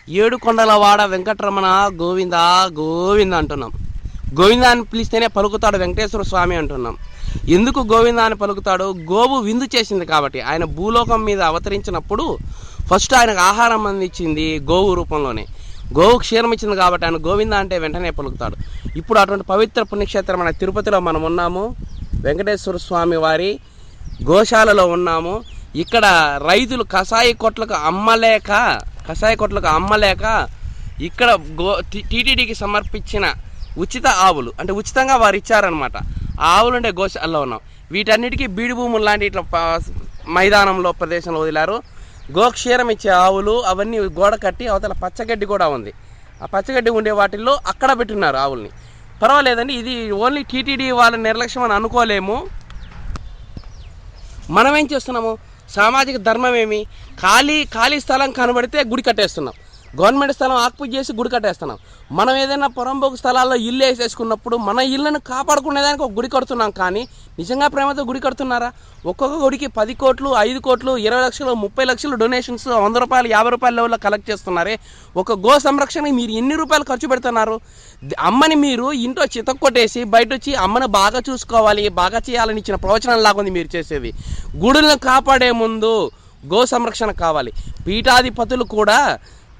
ఏడుకొండలవాడ వెంకటరమణ గోవింద గోవింద అంటున్నాం. గోవింద అని పిలిస్తేనే పలుకుతాడు వెంకటేశ్వర స్వామి అంటున్నాం. ఎందుకు గోవింద అని పలుకుతాడు? గోవు విందు చేసింది కాబట్టి. ఆయన భూలోకం మీద అవతరించినప్పుడు ఫస్ట్ ఆయనకు ఆహారం అందించింది గోవు రూపంలోనే. గోవు క్షీరం ఇచ్చింది కాబట్టి ఆయన గోవింద అంటే వెంటనే పలుకుతాడు. ఇప్పుడు అటువంటి పవిత్ర పుణ్యక్షేత్రం మన తిరుపతిలో మనం ఉన్నాము. వెంకటేశ్వర స్వామి వారి గోశాలలో ఉన్నాము. ఇక్కడ రైతులు కషాయ కొట్లకు అమ్మలేక ఇక్కడ టీటీడీకి సమర్పించిన ఉచిత ఆవులు, అంటే ఉచితంగా వారు ఇచ్చారనమాట. ఆ ఆవులు ఉండే గోశాలలో ఉన్నాం. వీటన్నిటికీ బీడు భూములు లాంటి ఇట్లా మైదానంలో ప్రదేశంలో వదిలారు. గోక్షీరం ఇచ్చే ఆవులు అవన్నీ గోడ కట్టి అవతల పచ్చగడ్డి కూడా ఉంది. ఆ పచ్చగడ్డి ఉండే వాటిల్లో అక్కడ పెట్టున్నారు ఆవుల్ని. పర్వాలేదండి, ఇది ఓన్లీ టీటీడీ వాళ్ళ నిర్లక్ష్యం అని అనుకోలేము. మనం ఏం చేస్తున్నాము? సామాజిక ధర్మం ఏమి? ఖాళీ స్థలం కనబడితే గుడి కట్టేస్తున్నాం. గవర్నమెంట్ స్థలం ఆక్యుపై చేసి గుడి కట్టేస్తున్నాం. మనం ఏదైనా పొరంబోకు స్థలాల్లో ఇల్లు వేసేసుకున్నప్పుడు మన ఇళ్ళను కాపాడుకునేదానికి ఒక గుడి కడుతున్నాం. కానీ నిజంగా ప్రేమతో గుడి కడుతున్నారా? ఒక్కొక్క గుడికి 10 కోట్లు, 5 కోట్లు, 20 లక్షలు, 30 లక్షలు డొనేషన్స్ 100 రూపాయలు, 50 రూపాయల లెవెల్లో కలెక్ట్ చేస్తున్నారే. ఒక గో సంరక్షణకి మీరు ఎన్ని రూపాయలు ఖర్చు పెడుతున్నారు? అమ్మని మీరు ఇంట్లో చితక్కొట్టేసి బయట వచ్చి అమ్మను బాగా చూసుకోవాలి, బాగా చేయాలని ఇచ్చిన ప్రవచనం లాగుంది మీరు చేసేది. గుడులను కాపాడే ముందు గో సంరక్షణ కావాలి.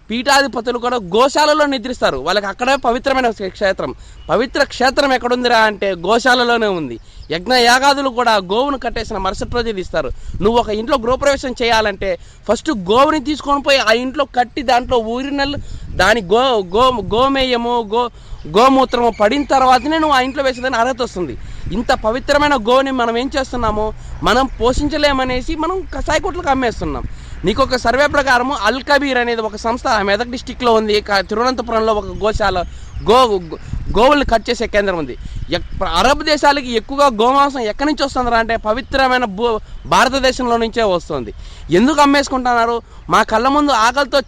పీఠాధిపతులు కూడా గోశాలలో నిద్రిస్తారు. వాళ్ళకి అక్కడే పవిత్రమైన క్షేత్రం. పవిత్ర క్షేత్రం ఎక్కడుందిరా అంటే గోశాలలోనే ఉంది. యజ్ఞ యాగాదులు కూడా గోవును కట్టేసిన మరుసటి రోజు ఇస్తారు. నువ్వు ఒక ఇంట్లో గృహప్రవేశం చేయాలంటే ఫస్ట్ గోవుని తీసుకొని పోయి ఆ ఇంట్లో కట్టి దాంట్లో ఊరినల్లు దాని గోమేయము గోమూత్రము పడిన తర్వాతనే నువ్వు ఆ ఇంట్లో వేసేదని అర్హత వస్తుంది. ఇంత పవిత్రమైన గోవుని మనం ఏం చేస్తున్నాము? మనం పోషించలేమనేసి మనం కషాయ కొట్లకు అమ్మేస్తున్నాం. నీకు ఒక సర్వే ప్రకారము అల్ కబీర్ అనేది ఒక సంస్థ మెదక్ డిస్టిక్లో ఉంది. తిరువనంతపురంలో ఒక గోశాల గోవుల్ని కట్ చేసే కేంద్రం ఉంది. అరబ్ దేశాలకి ఎక్కువగా గోమాంసం ఎక్కడి నుంచి వస్తుందా అంటే పవిత్రమైన భారతదేశంలో నుంచే వస్తుంది. ఎందుకు అమ్మేసుకుంటున్నారు? మా కళ్ళ ముందు ఆకలితో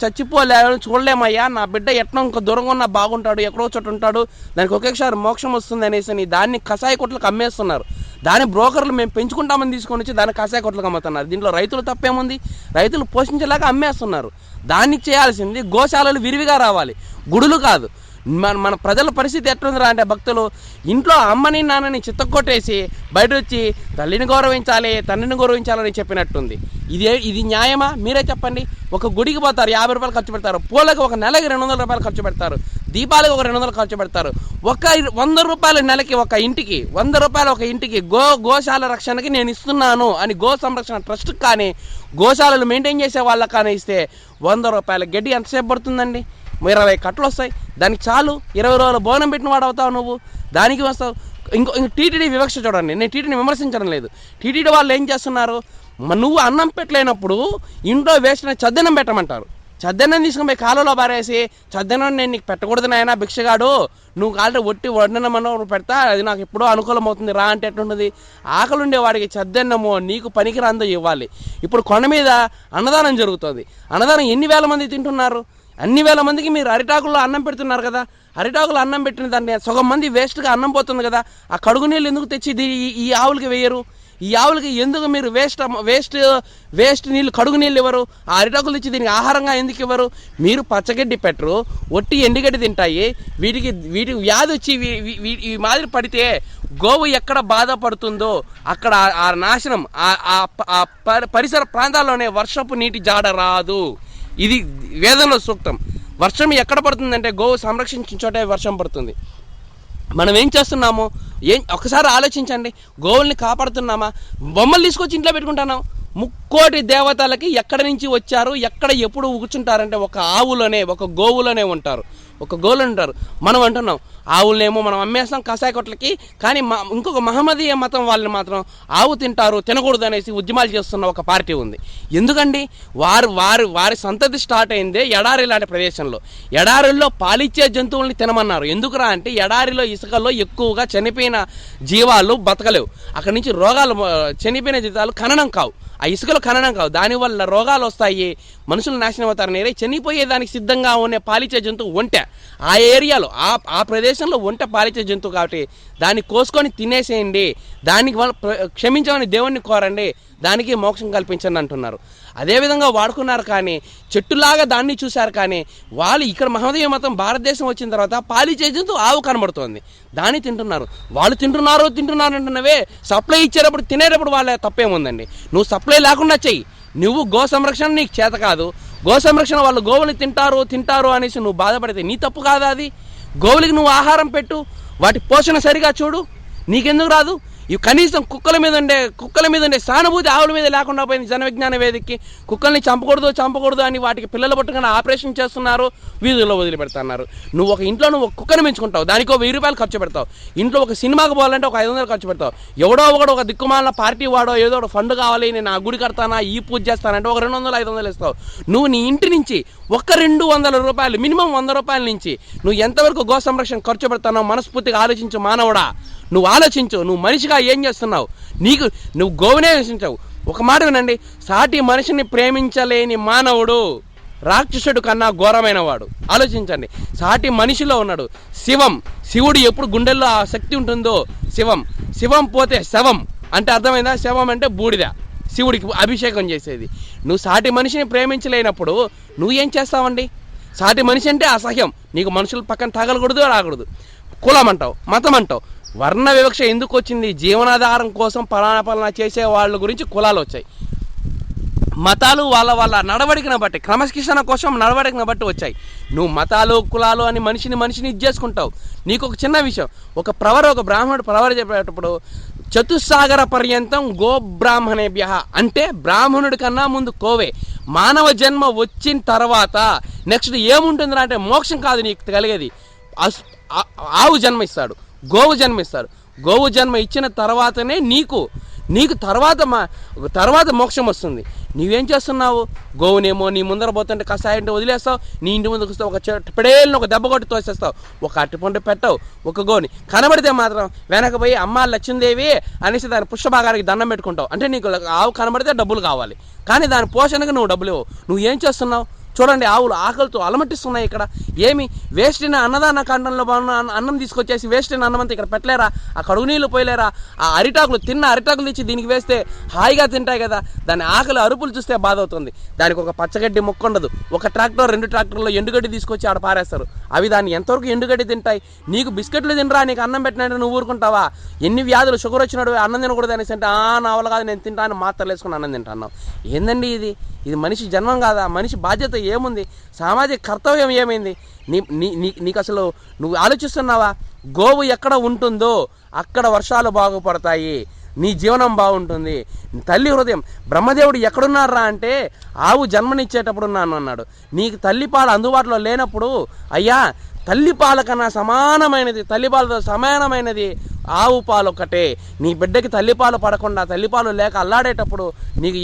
చూడలేమయ్యా, నా బిడ్డ ఎట్లా ఇంకో దూరంగా ఉన్నా బాగుంటాడు, ఎక్కడో చోటు ఉంటాడు, దానికి ఒకేసారి మోక్షం వస్తుంది అనేసి దాన్ని కషాయ కొట్లకు అమ్మేస్తున్నారు. దాని బ్రోకర్లు మేము పెంచుకుంటామని తీసుకొని వచ్చి దాన్ని కషాయ కొట్లకు అమ్ముతున్నారు. దీంట్లో రైతులు తప్పేముంది? రైతులు పోషించేలాగా అమ్మేస్తున్నారు. దానికి చేయాల్సింది గోశాలలు విరివిగా రావాలి, గుడులు కాదు. మన ప్రజల పరిస్థితి ఎట్లుందిరా అంటే భక్తులు ఇంట్లో అమ్మని నాన్నని చిత్తకొట్టేసి బయట వచ్చి తల్లిని గౌరవించాలి, తండ్రిని గౌరవించాలని చెప్పినట్టుంది. ఇది న్యాయమా? మీరే చెప్పండి. ఒక గుడికి పోతారు, 50 రూపాయలు ఖర్చు పెడతారు. పూలకు ఒక నెలకి 200 రూపాయలు ఖర్చు పెడతారు. దీపాలకు ఒక 200 ఖర్చు పెడతారు. 100 రూపాయలు నెలకి ఒక ఇంటికి, 100 రూపాయలు ఒక ఇంటికి గోశాల రక్షణకి నేను ఇస్తున్నాను అని గో సంరక్షణ ట్రస్ట్కి కానీ గోశాలలు మెయింటైన్ చేసే వాళ్ళకి కానీ ఇస్తే 100 రూపాయల గడ్డి ఎంతసేపు పడుతుందండి? 20 కట్టలు వస్తాయి. దానికి చాలు 20 రోజుల భోజనం పెట్టిన వాడు అవుతావు నువ్వు. దానికి వస్తావు. ఇంకో టీటీడీ వివక్ష చూడండి. నేను టీటీడీని విమర్శించడం లేదు. టీటీడీ వాళ్ళు ఏం చేస్తున్నారు? నువ్వు అన్నం పెట్టలేనప్పుడు ఇంట్లో వేసిన చద్దన్నం పెట్టమంటారు. చద్దన్నం తీసుకుని పోయి కాలువలో బారేసి చద్దన్నం నేను నీకు పెట్టకూడదు నాయనా భిక్షగాడు, నువ్వు కాళ్ళ ఒట్టి వడ్డనమన్నా పెడతా, అది నాకు ఎప్పుడో అనుకూలం అవుతుంది రా అంటే ఎట్లుంటుంది? ఆకలి ఉండేవాడికి చద్దన్నమో నీకు పనికి రాందో ఇవ్వాలి. ఇప్పుడు కొండ మీద అన్నదానం జరుగుతుంది. అన్నదానం ఎన్ని వేల మంది తింటున్నారు? అన్ని వేల మందికి మీరు అరిటాకుల్లో అన్నం పెడుతున్నారు కదా. అరిటాకులు అన్నం పెట్టిన దాన్ని సగం మంది వేస్ట్గా అన్నం పోతుంది కదా. ఆ కడుగు నీళ్ళు ఎందుకు తెచ్చి ఈ ఆవులకి వేయరు? ఈ ఆవులకి ఎందుకు మీరు వేస్ట్ నీళ్ళు, కడుగు నీళ్ళు ఇవ్వరు? ఆ అరిటాకులు తెచ్చి దీనికి ఆహారంగా ఎందుకు ఇవ్వరు? మీరు పచ్చగడ్డి పెట్టరు, ఒట్టి ఎండిగడ్డి తింటాయి. వీటికి వ్యాధి వచ్చి ఈ మాదిరి పడితే గోవు ఎక్కడ బాధపడుతుందో అక్కడ ఆ నాశనం, ఆ పరిసర ప్రాంతాల్లోనే వర్షపు నీటి జాడ రాదు. ఇది వేదంలో సూక్తం. వర్షం ఎక్కడ పడుతుందంటే గోవు సంరక్షించిన చోటే వర్షం పడుతుంది. మనం ఏం చేస్తున్నాము? ఒకసారి ఆలోచించండి. గోవుల్ని కాపాడుతున్నామా? బొమ్మలు తీసుకొచ్చి ఇంట్లో పెట్టుకుంటున్నాం. 3 కోటి దేవతలకి ఎక్కడి నుంచి వచ్చారు, ఎక్కడ ఎప్పుడు కూర్చుంటారంటే ఒక ఆవులోనే, ఒక గోవులోనే ఉంటారు. మనం అంటున్నాం ఆవులనేమో మనం అమ్మేస్తాం కషాయ కొట్లకి. కానీ ఇంకొక మహమ్మదీయ మతం వాళ్ళని మాత్రం ఆవు తింటారు, తినకూడదు అనేసి ఉద్యమాలు చేస్తున్న ఒక పార్టీ ఉంది. ఎందుకండి? వారి సంతతి స్టార్ట్ అయిందే ఎడారి లాంటి ప్రదేశంలో. ఎడారిలో పాలిచ్చే జంతువుల్ని తినమన్నారు. ఎందుకురా అంటే ఎడారిలో ఇసుకలో ఎక్కువగా చనిపోయిన జీవాలు బతకలేవు. అక్కడి నుంచి రోగాలు, చనిపోయిన జీవాలు ఖననం కావు, ఆ ఇసుకలో ఖననం కావు. దానివల్ల రోగాలు వస్తాయి, మనుషులు నాశనం అవుతారని చనిపోయేదానికి సిద్ధంగా ఉండే పాలిచ్చే జంతువు ఒంటె. ఆ ఏరియాలో ఆ ప్రదేశంలో ఒంటె పాలిచ్చే జంతువు కాబట్టి దాన్ని కోసుకొని తినేసేయండి. దానికి క్షమించమని దేవుణ్ణి కోరండి. దానికి మోక్షం కల్పించండి అంటున్నారు. అదేవిధంగా వాడుకున్నారు, కానీ చెట్టులాగా దాన్ని చూశారు. కానీ వాళ్ళు ఇక్కడ మహమ్మదీయ మతం భారతదేశం వచ్చిన తర్వాత పాలిచ్చే జంతు ఆవు కనబడుతోంది, దాన్ని తింటున్నారు. వాళ్ళు తింటున్నారు అంటున్నవే, సప్లై ఇచ్చేటప్పుడు తినేటప్పుడు వాళ్ళ తప్పేముందండి? నువ్వు సప్లై లేకుండా చెయ్యి. నువ్వు గో సంరక్షణ నీకు చేత కాదు, గో సంరక్షణ వాళ్ళు గోవుని తింటారు అనేసి నువ్వు బాధపడితే నీ తప్పు కాదా అది? గోవులకి నువ్వు ఆహారం పెట్టు, వాటి పోషణ సరిగా చూడు, నీకెందుకు రాదు? ఇవి కనీసం కుక్కల మీద ఉండే సానుభూతి ఆవుల మీద లేకుండా పోయింది. జన విజ్ఞాన వేదికకి కుక్కల్ని చంపకూడదు అని వాటికి పిల్లలు పట్టుకుని ఆపరేషన్ చేస్తున్నారు, వీధుల్లో వదిలిపెడుతున్నారు. నువ్వు ఒక ఇంట్లో ఒక కుక్కను పెంచుకుంటావు, దానికి 1000 రూపాయలు ఖర్చు పెడతావు. ఇంట్లో ఒక సినిమాకి పోవాలంటే ఒక 500 ఖర్చు పెడతావు. ఎవడో ఒకడు ఒక దిక్కుమాలిన పార్టీ వాడో ఏదో ఒక ఫండ్ కావాలి, నేను ఆ గుడి కడతానా, ఈ పూజ చేస్తానంటే ఒక 200-500 ఇస్తావు. నువ్వు నీ ఇంటి నుంచి ఒక 200 రూపాయలు, మినిమం 100 రూపాయల నుంచి నువ్వు ఎంతవరకు గో సంరక్షణ ఖర్చు పెడతానో మనస్ఫూర్తిగా ఆలోచించు మానవుడా. నువ్వు ఆలోచించు, నువ్వు మనిషిగా ఏం చేస్తున్నావు? నువ్వు గోవునే ఆలోచించావు. ఒక మాట వినండి, సాటి మనిషిని ప్రేమించలేని మానవుడు రాక్షసుడు కన్నా ఘోరమైన వాడు. ఆలోచించండి, సాటి మనిషిలో ఉన్నాడు శివుడు ఎప్పుడు గుండెల్లో ఆ శక్తి ఉంటుందో శివం పోతే శవం అంటే అర్థమైందా? శవం అంటే బూడిద, శివుడికి అభిషేకం చేసేది. నువ్వు సాటి మనిషిని ప్రేమించలేనప్పుడు నువ్వు ఏం చేస్తావండి? సాటి మనిషి అంటే అసహ్యం, నీకు మనుషులు పక్కన తగలకూడదు, రాకూడదు. కులం అంటావు, మతం అంటావు. వర్ణ వివక్ష ఎందుకు వచ్చింది? జీవనాధారం కోసం పలానా చేసే వాళ్ళ గురించి కులాలు వచ్చాయి. మతాలు వాళ్ళ నడవడికను బట్టి, క్రమశిక్షణ కోసం నడవడికను బట్టి వచ్చాయి. నువ్వు మతాలు కులాలు అని మనిషిని ఇది చేసుకుంటావు. నీకు ఒక చిన్న విషయం, ఒక బ్రాహ్మణుడు ప్రవర చెప్పేటప్పుడు చతుస్సాగర పర్యంతం గో బ్రాహ్మణేభ్య అంటే బ్రాహ్మణుడి కన్నా ముందు కోవే. మానవ జన్మ వచ్చిన తర్వాత నెక్స్ట్ ఏముంటుందిరా అంటే మోక్షం కాదు నీకు కలిగేది, ఆవు జన్మిస్తాడు, గోవు జన్మిస్తాడు. గోవు జన్మ ఇచ్చిన తర్వాతనే నీకు తర్వాత మోక్షం వస్తుంది. నువ్వేం చేస్తున్నావు? గోవునేమో నీ ముందర పోతుంటే కషాయంటే వదిలేస్తావు, నీ ఇంటి ముందుకు వస్తావు, ఒక పెడేళ్ళని ఒక దెబ్బ కొట్టి తోసేస్తావు, ఒక అరటిపండు పెట్టావు, ఒక గోని కనబడితే మాత్రం వెనకపోయి అమ్మ లక్ష్మీదేవి అనేసి దాని పుష్పభాగానికి దండం పెట్టుకుంటావు. అంటే నీకు ఆవు కనబడితే డబ్బులు కావాలి, కానీ దాని పోషణకు నువ్వు డబ్బులు ఇవ్వవు. నువ్వేం చేస్తున్నావు? చూడండి, ఆవులు ఆకలితో అలమటిస్తున్నాయి. ఇక్కడ ఏమి వేస్ట్ అయిన అన్నదాన కాండంలో అన్నం తీసుకొచ్చేసి వేస్ట్ అయిన అన్నం అంతా ఇక్కడ పెట్టలేరా? ఆ కడుగు నీళ్ళు పోయలేరా? ఆ అరిటాకులు తెచ్చి దీనికి వేస్తే హాయిగా తింటాయి కదా. దాని ఆకలి అరుపులు చూస్తే బాధ అవుతుంది. దానికి ఒక పచ్చగడ్డి మొక్క ఉండదు. ఒక ట్రాక్టర్ 2 ట్రాక్టర్లో ఎండుగడ్డి తీసుకొచ్చి ఆడ పారేస్తారు. అవి దాన్ని ఎంతవరకు ఎండుగడ్డి తింటాయి? నీకు బిస్కెట్లు తినరా, నీకు అన్నం పెట్టినట్టు నువ్వు ఊరుకుంటావా? ఎన్ని వ్యాధులు, షుగర్ వచ్చినాడు అన్నం తినకూడదు అనేసి అంటే నా వల్ల కాదు నేను తింటాను మాత్రలు వేసుకుని అన్నం తింటాను. ఏందండి ఇది మనిషి జన్మం కాదా? మనిషి బాధ్యత ఏముంది? సామాజిక కర్తవ్యం ఏమైంది? నీకు అసలు నువ్వు ఆలోచిస్తున్నావా? గోవు ఎక్కడ ఉంటుందో అక్కడ వర్షాలు బాగుపడతాయి, నీ జీవనం బాగుంటుంది. తల్లి హృదయం, బ్రహ్మదేవుడు ఎక్కడున్నారా అంటే ఆవు జన్మనిచ్చేటప్పుడు ఉన్నాను అన్నాడు. నీకు తల్లిపాలు అందుబాటులో లేనప్పుడు అయ్యా తల్లిపాల కన్నా సమానమైనది, తల్లిపాలతో సమానమైనది ఆవు పాలు ఒక్కటే. నీ బిడ్డకి తల్లిపాలు పడకుండా, తల్లిపాలు లేక అల్లాడేటప్పుడు నీకు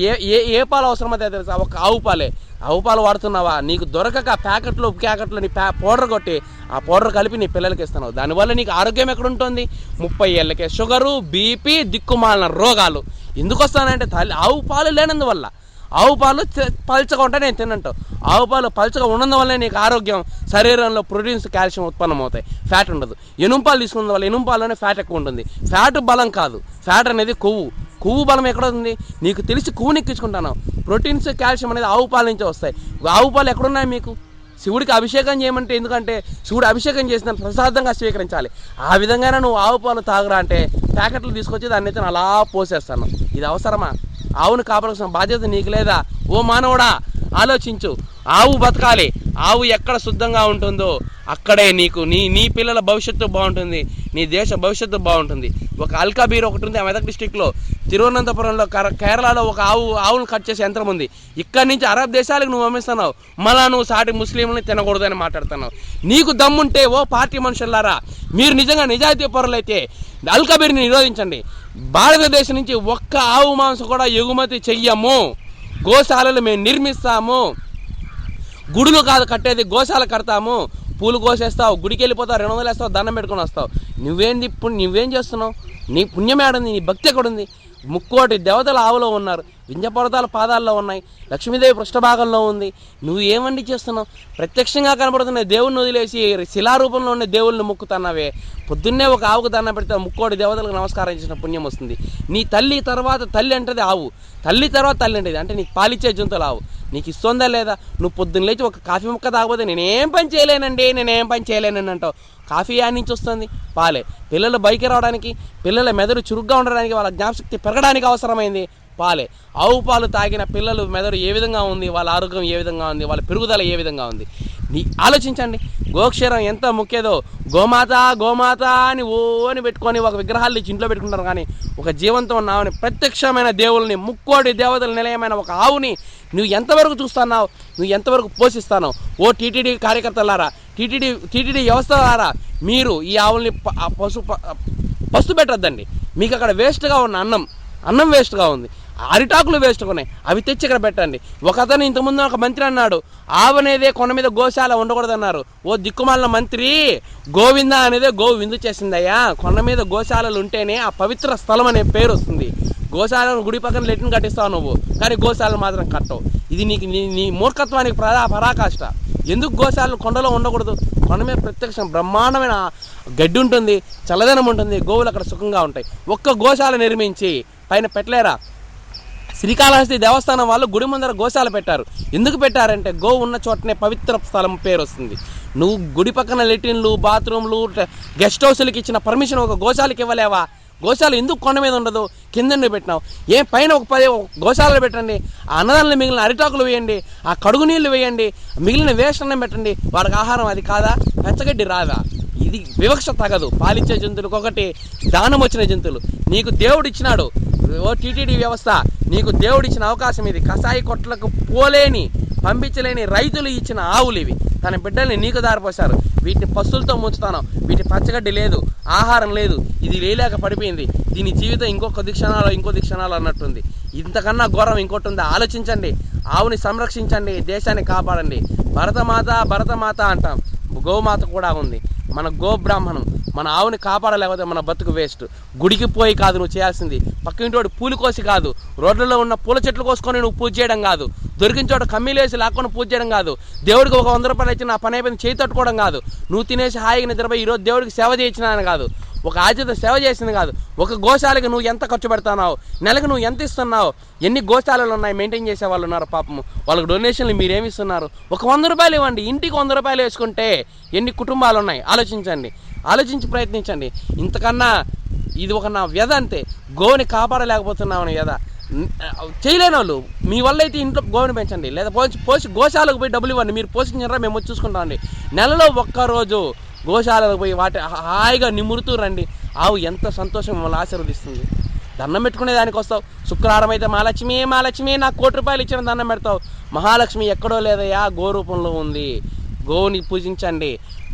ఏ పాలు అవసరమైతే తెలుసా? ఒక ఆవు పాలే. ఆవు పాలు వాడుతున్నావా? నీకు దొరకక ప్యాకెట్లు నీ పౌడర్ కొట్టి ఆ పౌడర్ కలిపి నీ పిల్లలకి ఇస్తున్నావు. దానివల్ల నీకు ఆరోగ్యం ఎక్కడుంటుంది? 30 ఏళ్ళకే షుగరు, బీపీ, దిక్కుమాలిన రోగాలు ఎందుకు వస్తానంటే ఆవు పాలు లేనందువల్ల. ఆవు పాలు పల్చగా ఉంటే నేను తినంటావు. ఆవు పాలు పల్చగా ఉన్నందువల్లే నీకు ఆరోగ్యం, శరీరంలో ప్రోటీన్స్, కాల్షియం ఉత్పన్నం అవుతాయి, ఫ్యాట్ ఉండదు. ఎనుంపాలు తీసుకున్న వల్ల ఎనుంపాల్లోనే ఫ్యాట్ ఎక్కువ ఉంటుంది. ఫ్యాట్ బలం కాదు, ఫ్యాట్ అనేది కొవ్వు బలం ఎక్కడ ఉంది? నీకు తెలిసి కొవ్వుని ఎక్కించుకుంటాను. ప్రోటీన్స్, కాల్షియం అనేది ఆవు పాల నుంచే వస్తాయి. ఆవు పాలు ఎక్కడున్నాయి మీకు? శివుడికి అభిషేకం చేయమంటే, ఎందుకంటే శివుడు అభిషేకం చేసిన ప్రసాదంగా స్వీకరించాలి. ఆ విధంగానే నువ్వు ఆవు పాలు తాగురా అంటే ప్యాకెట్లు తీసుకొచ్చి దాన్ని అయితే అలా పోసేస్తాను. ఇది అవసరమా? ఆవును కాపాడాల్సిన బాధ్యత నీకు లేదా? ఓ మానవుడా ఆలోచించు. ఆవు బతకాలి. ఆవు ఎక్కడ శుద్ధంగా ఉంటుందో అక్కడే నీ పిల్లల భవిష్యత్తు బాగుంటుంది, నీ దేశ భవిష్యత్తు బాగుంటుంది. ఒక అల్కాబీర్ ఒకటి ఉంది మెదక్ డిస్టిక్లో, తిరువనంతపురంలో, కేరళలో ఒక ఆవును కట్ చేసే యంత్రం ఉంది. ఇక్కడి నుంచి అరబ్ దేశాలకు నువ్వు పంపిస్తున్నావు, మళ్ళా నువ్వు సాటి ముస్లింలని తినకూడదని మాట్లాడుతున్నావు. నీకు దమ్ముంటే ఓ పార్టీ మనుషులారా, మీరు నిజంగా నిజాయితీ పరులైతే అల్కాబీర్ని నిరోధించండి. భారతదేశం నుంచి ఒక్క ఆవు మాంసం కూడా ఎగుమతి చెయ్యము. గోశాలలు మేము నిర్మిస్తాము. గుడులు కాదు కట్టేది, గోశాల కడతాము. పూలు కోసేస్తావు, గుడికి వెళ్ళిపోతావు, 200 వేస్తావు, దండం పెట్టుకొని వస్తావు. నువ్వేం చేస్తున్నావు? నీ పుణ్యం ఏడుంది? నీ భక్తి ఎక్కడుంది? ముక్కోటి దేవతల ఆవులో ఉన్నారు, వింధ్య పర్వతాల పాదాల్లో ఉన్నాయి, లక్ష్మీదేవి పృష్ఠభాగంలో ఉంది. నువ్వు ఏమండి చేస్తున్నావు? ప్రత్యక్షంగా కనబడుతున్న దేవుడిని వదిలేసి శిలారూపంలో ఉన్న దేవుళ్ళని మొక్కుతున్నావే. పొద్దున్నే ఒక ఆవుకు దండం పెడితే ముక్కోటి దేవతలకు నమస్కారం చేసిన పుణ్యం వస్తుంది. నీ తల్లి తర్వాత తల్లి అంటది ఆవు, తల్లి తర్వాత తల్లి అంటది, అంటే నీకు పాలిచ్చే జంతువులు ఆవు. నీకు ఇస్తుందా లేదా? నువ్వు పొద్దున్న లేచి ఒక కాఫీ ముక్క తాగకపోతే నేనేం పని చేయలేనండి అంటావు. కాఫీ యాడ్ నుంచి వస్తుంది? పాలే. పిల్లలు బయటికి రావడానికి, పిల్లల మెదడు చురుగ్గా ఉండడానికి, వాళ్ళ జ్ఞాపశక్తి పెరగడానికి అవసరమైంది పాలే. ఆవు పాలు తాగిన పిల్లలు మెదడు ఏ విధంగా ఉంది, వాళ్ళ ఆరోగ్యం ఏ విధంగా ఉంది, వాళ్ళ పెరుగుదల ఏ విధంగా ఉంది, ఆలోచించండి. గోక్షరం ఎంత ముఖ్యదో. గోమాత గోమాత అని అని పెట్టుకొని ఒక విగ్రహాలు ఇచ్చి ఇంట్లో పెట్టుకుంటారు, కానీ ఒక జీవంతో ఉన్న ఆవుని, ప్రత్యక్షమైన దేవుల్ని, ముక్కోటి దేవతల నిలయమైన ఒక ఆవుని నువ్వు ఎంతవరకు చూస్తున్నావు, నువ్వు ఎంతవరకు పోషిస్తావు? ఓ టీటీడీ కార్యకర్తలారా, టీటీడీ వ్యవస్థలారా, మీరు ఈ ఆవుల్ని పస్తు పెట్టద్దండి. మీకు అక్కడ వేస్ట్గా ఉన్న అన్నం వేస్ట్గా ఉంది, అరిటాకులు వేస్ట్గా ఉన్నాయి, అవి తెచ్చి ఇక్కడ పెట్టండి. ఒక అతను ఇంతకుముందు ఒక మంత్రి అన్నాడు, ఆవు అనేదే కొండ మీద గోశాల ఉండకూడదన్నారు. ఓ దిక్కుమాలిన మంత్రి, గోవింద అనేదే గోవు విందు చేసిందయ్యా. కొండ మీద గోశాలలు ఉంటేనే ఆ పవిత్ర స్థలం అనే పేరు వస్తుంది. గోశాలను గుడి పక్కన లెట్టిన కట్టిస్తావు నువ్వు, కానీ గోశాలను మాత్రం కట్టవు. ఇది నీకు నీ మూర్ఖత్వానికి పరాకాష్ట. ఎందుకు గోశాలను కొండలో ఉండకూడదు? కొండ మీద ప్రత్యక్షం బ్రహ్మాండమైన గడ్డి ఉంటుంది, చల్లదనం ఉంటుంది, గోవులు అక్కడ సుఖంగా ఉంటాయి. ఒక్క గోశాల నిర్మించి పైన పెట్టలేరా? శ్రీకాళహస్తి దేవస్థానం వాళ్ళు గుడి ముందర గోశాల పెట్టారు. ఎందుకు పెట్టారంటే గోవు ఉన్న చోటనే పవిత్ర స్థలం పేరు వస్తుంది. నువ్వు గుడి పక్కన లెట్రిన్లు, బాత్రూమ్లు, గెస్ట్ హౌస్లకి ఇచ్చిన పర్మిషన్ ఒక గోశాలకి ఇవ్వలేవా? గోశాల ఎందుకు కొండ మీద ఉండదు? కింద పెట్టినావు. పైన ఒక 10 గోశాలలు పెట్టండి. ఆ అన్నదానంలో మిగిలిన అరిటాకులు వేయండి, ఆ కడుగు నీళ్లు వేయండి, మిగిలిన వేస్ట్ అన్నం పెట్టండి. వాళ్ళకి ఆహారం అది కాదా? పెంచగడ్డి రాదా? ఇది వివక్ష తగదు. పాలిచ్చే జంతువులకు ఒకటి, దానం వచ్చిన జంతువులు. నీకు దేవుడు ఇచ్చినాడు, ఓ టీటీడీ వ్యవస్థ, నీకు దేవుడిచ్చిన అవకాశం ఇది. కసాయి కొట్లకు పంపించలేని రైతులు ఇచ్చిన ఆవులు ఇవి. తన బిడ్డల్ని నీకు దారిపోశారు. వీటిని పశువులతో ముంచుతాను. వీటి పచ్చగడ్డి లేదు, ఆహారం లేదు, ఇది లేలేక పడిపోయింది. దీని జీవితం ఇంకో దిక్షణాలు అన్నట్టుంది. ఇంతకన్నా ఘోరం ఇంకోటి ఉందా? ఆలోచించండి. ఆవుని సంరక్షించండి, దేశాన్ని కాపాడండి. భరతమాత అంటాం, గోమాత కూడా ఉంది. మన గోబ్రాహ్మణం, మన ఆవుని కాపాడలేకపోతే మన బతుకు వేస్ట్. గుడికి పోయి కాదు నువ్వు చేయాల్సింది, పక్కింటోడు పూలు కోసి కాదు, రోడ్లలో ఉన్న పూల చెట్లు కోసుకొని నువ్వు పూజ చేయడం కాదు, దొరికిన చోట కమ్మీలేసి లాక్కొని పూజ చేయడం కాదు, దేవుడికి ఒక 100 రూపాయలు ఇచ్చి నా పని అయిపోయింది చేయి తట్టుకోవడం కాదు, నువ్వు తినేసి హాయిగా నిద్రపోయి ఈరోజు దేవుడికి సేవ చేయించినాను కాదు, ఒక ఆజ్యత సేవ చేసింది కాదు. ఒక గోశాలకి నువ్వు ఎంత ఖర్చు పెడతావు, నెలకు నువ్వు ఎంత ఇస్తున్నావు, ఎన్ని గోశాలలు ఉన్నాయి, మెయింటైన్ చేసే వాళ్ళు ఉన్నారు పాపము, వాళ్ళకి డొనేషన్లు మీరేమి ఇస్తున్నారు? ఒక 100 రూపాయలు ఇవ్వండి. ఇంటికి 100 రూపాయలు వేసుకుంటే ఎన్ని కుటుంబాలు ఉన్నాయి? ఆలోచించి ప్రయత్నించండి. ఇంతకన్నా ఇది ఒక నా వ్యధ అంతే. గోవుని కాపాడలేకపోతున్నామని వ్యధ. చేయలేని వాళ్ళు మీ వల్ల అయితే ఇంట్లో గోవుని పెంచండి, లేదా పోసి గోశాలకు పోయి డబ్బులు ఇవ్వండి. మీరు పోషించారా మేము వచ్చి చూసుకుంటామండి. నెలలో ఒక్కరోజు గోశాలకు పోయి వాటి హాయిగా నిమురుతూ రండి. ఆవు ఎంత సంతోషం మిమ్మల్ని ఆశీర్వదిస్తుంది. దండం పెట్టుకునే దానికి వస్తావు. శుక్రవారం అయితే మహాలక్ష్మి నాకు 1 కోటి రూపాయలు ఇచ్చిన దండం పెడతావు. మహాలక్ష్మి ఎక్కడో లేదయ్యా, గో రూపంలో ఉంది. గోవుని పూజించండి.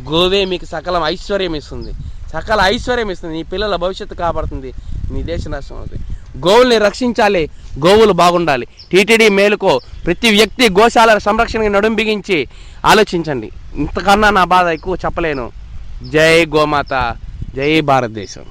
గోవే మీకు సకల ఐశ్వర్యం ఇస్తుంది. నీ పిల్లల భవిష్యత్తు కాపాడుతుంది, మీ దేశ నష్టం అవుతుంది. గోవుల్ని రక్షించాలి, గోవులు బాగుండాలి. టీటీడీ మేలుకో. ప్రతి వ్యక్తి గోశాల సంరక్షణకి నడుం బిగించి ఆలోచించండి. ఇంతకన్నా నా బాధ ఎక్కువ చెప్పలేను. జై గోమాత, జై భారతదేశం.